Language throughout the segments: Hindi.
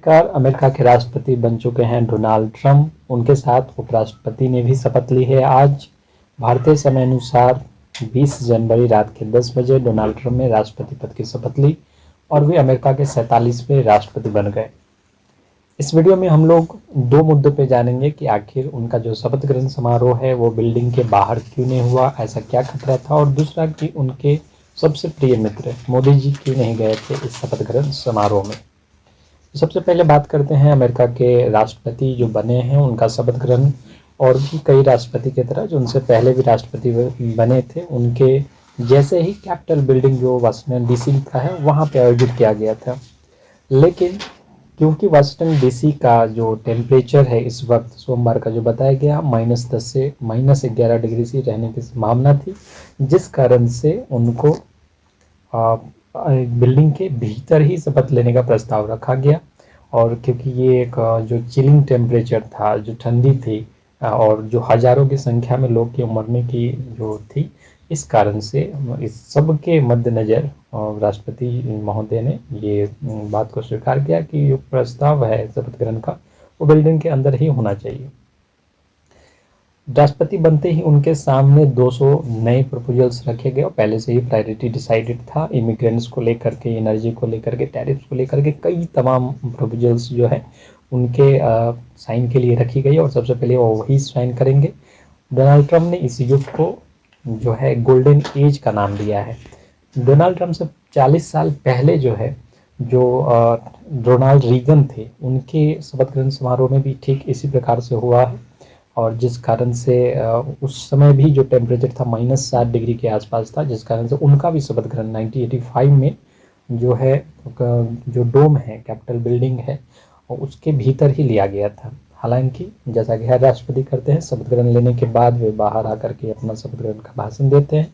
आखिरकार अमेरिका के राष्ट्रपति बन चुके हैं डोनाल्ड ट्रंप। उनके साथ उपराष्ट्रपति ने भी शपथ ली है। आज भारतीय समय अनुसार 20 जनवरी रात के 10 बजे डोनाल्ड ट्रंप ने राष्ट्रपति पद की शपथ ली और वे अमेरिका के 47वें राष्ट्रपति बन गए। इस वीडियो में हम लोग दो मुद्दों पे जानेंगे कि आखिर उनका जो शपथ ग्रहण समारोह है वो बिल्डिंग के बाहर क्यों नहीं हुआ, ऐसा क्या खतरा था, और दूसरा कि उनके सबसे प्रिय मित्र मोदी जी क्यों नहीं गए थे इस शपथ ग्रहण समारोह में। सबसे पहले बात करते हैं अमेरिका के राष्ट्रपति जो बने हैं उनका शपथ ग्रहण। और भी कई राष्ट्रपति की तरह जो उनसे पहले भी राष्ट्रपति बने थे उनके जैसे ही कैपिटल बिल्डिंग जो वाशिंगटन डीसी का है वहाँ पे आयोजित किया गया था। लेकिन क्योंकि वाशिंगटन डीसी का जो टेम्परेचर है इस वक्त सोमवार का जो बताया गया -10 से -11 डिग्री से रहने की संभावना थी, जिस कारण से उनको बिल्डिंग के भीतर ही शपथ लेने का प्रस्ताव रखा गया। और क्योंकि ये एक जो चिलिंग टेम्परेचर था, जो ठंडी थी और जो हजारों की संख्या में लोग के मरने की जो थी, इस कारण से इस सब के मद्देनज़र राष्ट्रपति महोदय ने ये बात को स्वीकार किया कि जो प्रस्ताव है शपथ ग्रहण का वो बिल्डिंग के अंदर ही होना चाहिए। राष्ट्रपति बनते ही उनके सामने 200 नए प्रपोजल्स रखे गए और पहले से ही प्रायोरिटी डिसाइडेड था। इमिग्रेंट्स को लेकर के, एनर्जी को लेकर के, टैरिफ्स को लेकर के कई तमाम प्रपोजल्स जो है उनके साइन के लिए रखी गई और सबसे पहले वो वही साइन करेंगे। डोनाल्ड ट्रंप ने इस युग को जो है गोल्डन एज का नाम दिया है। डोनाल्ड ट्रंप से 40 साल पहले जो है जो रोनाल्ड रीगन थे उनके शपथ ग्रहण समारोह में भी ठीक इसी प्रकार से हुआ है। और जिस कारण से उस समय भी जो टेम्परेचर था -7 डिग्री के आसपास था, जिस कारण से उनका भी शपथ ग्रहण 1985 में जो है जो डोम है, कैपिटल बिल्डिंग है, उसके भीतर ही लिया गया था। हालांकि जैसा कि हर राष्ट्रपति करते हैं, शपथ ग्रहण लेने के बाद वे बाहर आकर के अपना शपथ ग्रहण का भाषण देते हैं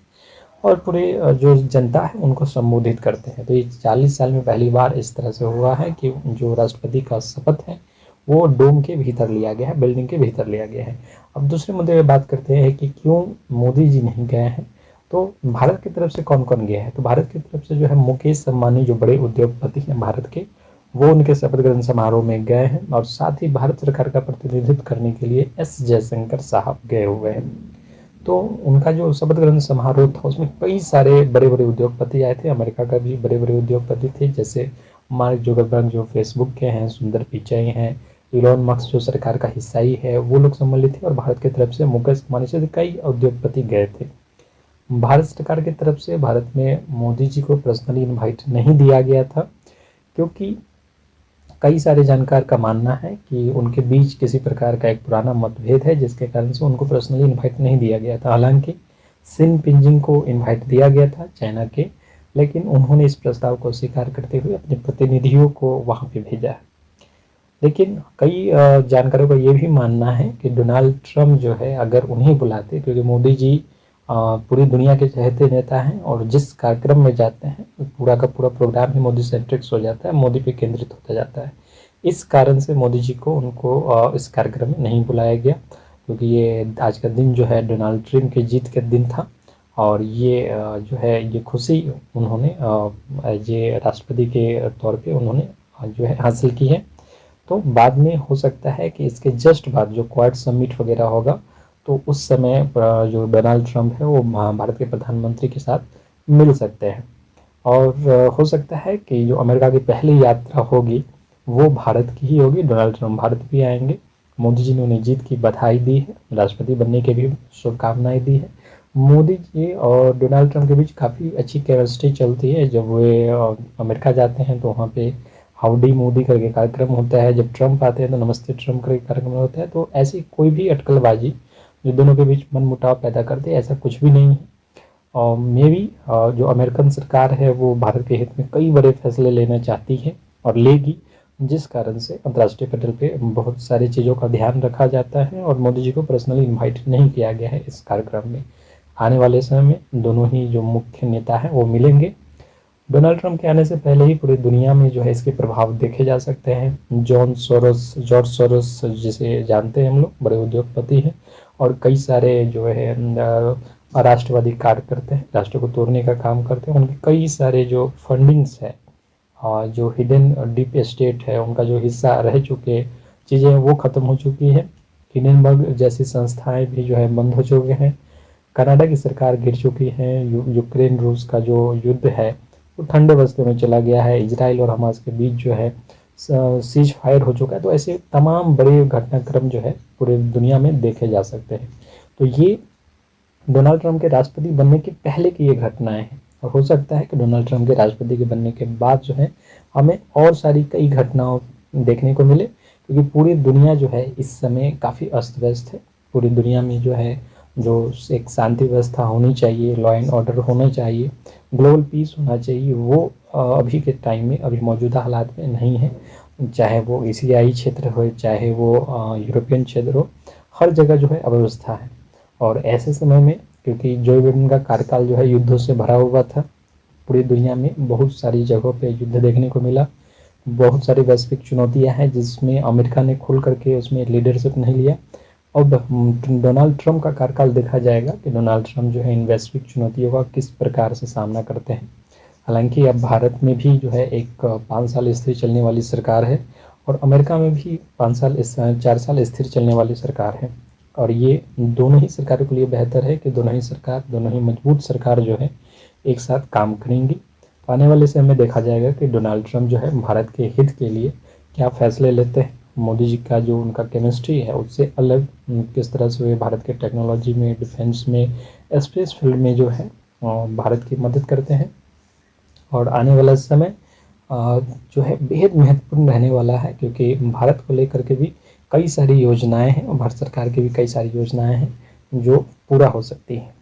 और पूरे जो जनता है उनको संबोधित करते हैं। तो ये 40 साल में पहली बार इस तरह से हुआ है कि जो राष्ट्रपति का शपथ है वो डोम के भीतर लिया गया है, बिल्डिंग के भीतर लिया गया है। अब दूसरे मुद्दे पे बात करते हैं कि क्यों मोदी जी नहीं गए हैं। तो भारत की तरफ से कौन कौन गया है, तो भारत की तरफ से जो है मुकेश अंबानी जो बड़े उद्योगपति हैं भारत के, वो उनके शपथ ग्रहण समारोह में गए हैं। और साथ ही भारत सरकार का प्रतिनिधित्व करने के लिए एस जयशंकर साहब गए हुए हैं। तो उनका जो शपथ ग्रहण समारोह था उसमें कई सारे बड़े बड़े उद्योगपति आए थे। अमेरिका का भी बड़े बड़े उद्योगपति थे, जैसे मार्क जुकरबर्ग जो फेसबुक के हैं, सुंदर पिचाई हैं, इलॉन मस्क जो सरकार का हिस्सा ही है, वो लोग सम्मिलित थे। और भारत की तरफ से मुकेश अंबानी से कई उद्योगपति गए थे। भारत सरकार की तरफ से भारत में मोदी जी को पर्सनली इनवाइट नहीं दिया गया था, क्योंकि कई सारे जानकार का मानना है कि उनके बीच किसी प्रकार का एक पुराना मतभेद है, जिसके कारण से उनको पर्सनली इनवाइट नहीं दिया गया था। हालांकि सिन पिंजिंग को इनवाइट दिया गया था चाइना के, लेकिन उन्होंने इस प्रस्ताव को स्वीकार करते हुए अपने प्रतिनिधियों को वहाँ पे भेजा है। लेकिन कई जानकारों का ये भी मानना है कि डोनाल्ड ट्रंप जो है अगर उन्हें बुलाते, क्योंकि मोदी जी पूरी दुनिया के चहेते नेता हैं और जिस कार्यक्रम में जाते हैं पूरा का पूरा प्रोग्राम ही मोदी सेंट्रिक्स हो जाता है, मोदी पे केंद्रित होता जाता है। इस कारण से मोदी जी को उनको इस कार्यक्रम में नहीं बुलाया गया, क्योंकि ये आज का दिन जो है डोनाल्ड ट्रंप के जीत के दिन था और ये जो है ये खुशी उन्होंने ये राष्ट्रपति के तौर पे उन्होंने जो है हासिल की है। तो बाद में हो सकता है कि इसके जस्ट बाद जो क्वाड समिट वगैरह होगा तो उस समय जो डोनाल्ड ट्रंप है वो भारत के प्रधानमंत्री के साथ मिल सकते हैं। और हो सकता है कि जो अमेरिका की पहली यात्रा होगी वो भारत की ही होगी। डोनाल्ड ट्रंप भारत भी आएंगे। मोदी जी ने उन्हें जीत की बधाई दी है, राष्ट्रपति बनने की भी शुभकामनाएं दी है। मोदी जी और डोनाल्ड ट्रंप के बीच काफ़ी अच्छी केमिस्ट्री चलती है। जब वे अमेरिका जाते हैं तो वहाँ पे हाउडी मोदी करके कार्यक्रम होता है, जब ट्रंप आते हैं तो नमस्ते ट्रंप करके कार्यक्रम होता है। तो ऐसी कोई भी अटकलबाजी जो दोनों के बीच मनमुटाव पैदा करते ऐसा कुछ भी नहीं है। और मे बी जो अमेरिकन सरकार है वो भारत के हित में कई बड़े फैसले लेना चाहती है और लेगी, जिस कारण से अंतर्राष्ट्रीय पटल पे बहुत सारी चीज़ों का ध्यान रखा जाता है और मोदी जी को पर्सनली इन्वाइट नहीं किया गया है इस कार्यक्रम में। आने वाले समय में दोनों ही जो मुख्य नेता हैं वो मिलेंगे। डोनाल्ड ट्रंप के आने से पहले ही पूरी दुनिया में जो है इसके प्रभाव देखे जा सकते हैं। जॉर्ज सोरोस जिसे जानते हैं हम लोग, बड़े उद्योगपति हैं और कई सारे जो है राष्ट्रवादी कार्य करते हैं, राष्ट्र को तोड़ने का काम करते हैं। उनके कई सारे जो फंडिंग्स है जो हिडन डीप स्टेट है उनका जो हिस्सा रह चुके चीज़ें वो ख़त्म हो चुकी है। हिंडनबर्ग जैसी संस्थाएं भी जो है बंद हो चुके हैं। कनाडा की सरकार गिर चुकी है। यूक्रेन रूस का जो युद्ध है वो ठंडे अवस्थे में चला गया है। इजराइल और हमास के बीच जो है सीज फायर हो चुका है। तो ऐसे तमाम बड़े घटनाक्रम जो है पूरे दुनिया में देखे जा सकते हैं। तो ये डोनाल्ड ट्रंप के राष्ट्रपति बनने के पहले की ये घटनाएं हैं, और हो सकता है कि डोनाल्ड ट्रंप के राष्ट्रपति के बनने के बाद जो है हमें और सारी कई घटनाओं देखने को मिले, क्योंकि पूरी दुनिया जो है इस समय काफ़ी अस्त व्यस्त है। पूरी दुनिया में जो है जो एक शांति व्यवस्था होनी चाहिए, लॉ एंड ऑर्डर होना चाहिए, ग्लोबल पीस होना चाहिए, वो अभी के टाइम में अभी मौजूदा हालात में नहीं है। चाहे वो एशियाई क्षेत्र हो, चाहे वो यूरोपियन क्षेत्र हो, हर जगह जो है अव्यवस्था है। और ऐसे समय में क्योंकि जो बाइडेन का कार्यकाल जो है युद्धों से भरा हुआ था, पूरी दुनिया में बहुत सारी जगहों पे युद्ध देखने को मिला, बहुत सारी वैश्विक चुनौतियां हैं जिसमें अमेरिका ने खुल करके उसमें लीडरशिप नहीं लिया। अब डोनाल्ड ट्रंप का कार्यकाल देखा जाएगा कि डोनाल्ड ट्रंप जो है इन वैश्विक चुनौतियों का किस प्रकार से सामना करते हैं। हालांकि अब भारत में भी जो है एक 5 साल स्थिर चलने वाली सरकार है, और अमेरिका में भी 4 साल स्थिर चलने वाली सरकार है। और ये दोनों ही सरकारों के लिए बेहतर है कि दोनों ही मजबूत सरकार जो है एक साथ काम करेंगी। तो आने वाले समय में देखा जाएगा कि डोनाल्ड ट्रंप जो है भारत के हित के लिए क्या फैसले लेते हैं। मोदी जी का जो उनका केमिस्ट्री है उससे अलग किस तरह से वे भारत के टेक्नोलॉजी में, डिफेंस में, स्पेस फील्ड में जो है भारत की मदद करते हैं। और आने वाला समय जो है बेहद महत्वपूर्ण रहने वाला है, क्योंकि भारत को लेकर के भी कई सारी योजनाएं हैं और भारत सरकार की भी कई सारी योजनाएं हैं जो पूरा हो सकती हैं।